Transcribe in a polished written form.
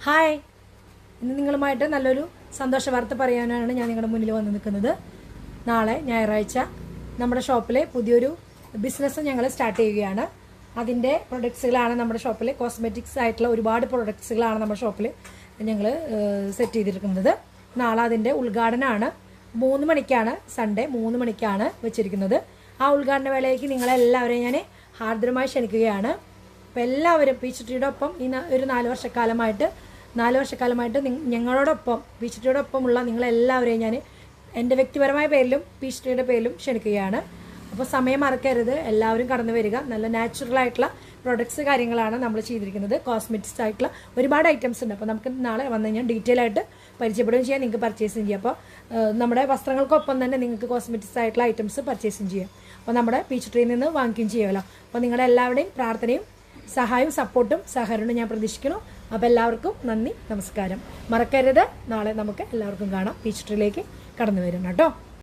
Hi, ഇന്ന് നിങ്ങളുമായിട്ട് നല്ലൊരു സന്തോഷ വാർത്ത പറയാനാണ് ഞാൻ നിങ്ങളുടെ മുന്നിൽ വന്ന് നിൽക്കുന്നത്. നാളെ ഞായറാഴ്ച നമ്മുടെ ഷോപ്പിൽ പുതിയൊരു ബിസിനസ് ഞങ്ങൾ സ്റ്റാർട്ട് ചെയ്യുകയാണ്. അതിൻ്റെ പ്രൊഡക്ട്സുകളാണ് നമ്മുടെ ഷോപ്പിൽ, കോസ്മെറ്റിക്സ് ആയിട്ടുള്ള ഒരുപാട് പ്രൊഡക്ട്സുകളാണ് നമ്മുടെ ഷോപ്പിൽ ഞങ്ങൾ സെറ്റ് ചെയ്തിരിക്കുന്നത്. നാളെ അതിൻ്റെ ഉദ്ഘാടനമാണ്. 3 മണിക്കാണ്, സൺഡേ 3 മണിക്കാണ് വെച്ചിരിക്കുന്നത്. ആ ഉദ്ഘാടന വേളയിലേക്ക് നിങ്ങളെല്ലാവരെയും ഞാൻ ഹാർദരമായി ക്ഷണിക്കുകയാണ്. അപ്പോൾ എല്ലാവരും പീച്ച് ട്രീയുടെ ഒപ്പം ഈ ഒരു 4 വർഷക്കാലമായിട്ട് ഞങ്ങളോടൊപ്പം പീച്ച് ട്രീയോടൊപ്പമുള്ള നിങ്ങളെല്ലാവരെയും ഞാൻ എൻ്റെ വ്യക്തിപരമായ പേരിലും പീച്ച് ട്രീയുടെ പേരിലും ക്ഷണിക്കുകയാണ്. അപ്പോൾ സമയം മറക്കരുത്, എല്ലാവരും കടന്നു വരിക. നല്ല നാച്ചുറൽ ആയിട്ടുള്ള പ്രൊഡക്ട്സ് കാര്യങ്ങളാണ് നമ്മൾ ചെയ്തിരിക്കുന്നത്. കോസ്മെറ്റിക്സ് ആയിട്ടുള്ള ഒരുപാട് ഐറ്റംസ് ഉണ്ട്. അപ്പോൾ നമുക്ക് നാളെ വന്നു കഴിഞ്ഞാൽ ഡീറ്റെയിൽ ആയിട്ട് പരിചയപ്പെടുകയും ചെയ്യാം, നിങ്ങൾക്ക് പർച്ചേസും ചെയ്യാം. അപ്പോൾ നമ്മുടെ വസ്ത്രങ്ങൾക്കൊപ്പം തന്നെ നിങ്ങൾക്ക് കോസ്മെറ്റിക്സ് ആയിട്ടുള്ള ഐറ്റംസ് പർച്ചേസും ചെയ്യാം. അപ്പോൾ നമ്മുടെ പീച്ച് ട്രീയിൽ നിന്ന് വാങ്ങിക്കുകയും ചെയ്യുമല്ലോ. അപ്പോൾ നിങ്ങളുടെ എല്ലാവരുടെയും പ്രാർത്ഥനയും സഹായവും സപ്പോർട്ടും സഹകരണവും ഞാൻ പ്രതീക്ഷിക്കുന്നു. അപ്പോൾ എല്ലാവർക്കും നന്ദി, നമസ്കാരം. മറക്കരുത്, നാളെ നമുക്ക് എല്ലാവർക്കും കാണാം. പീച്ച് ട്രീയിലേക്ക് കടന്നു വരണം കേട്ടോ.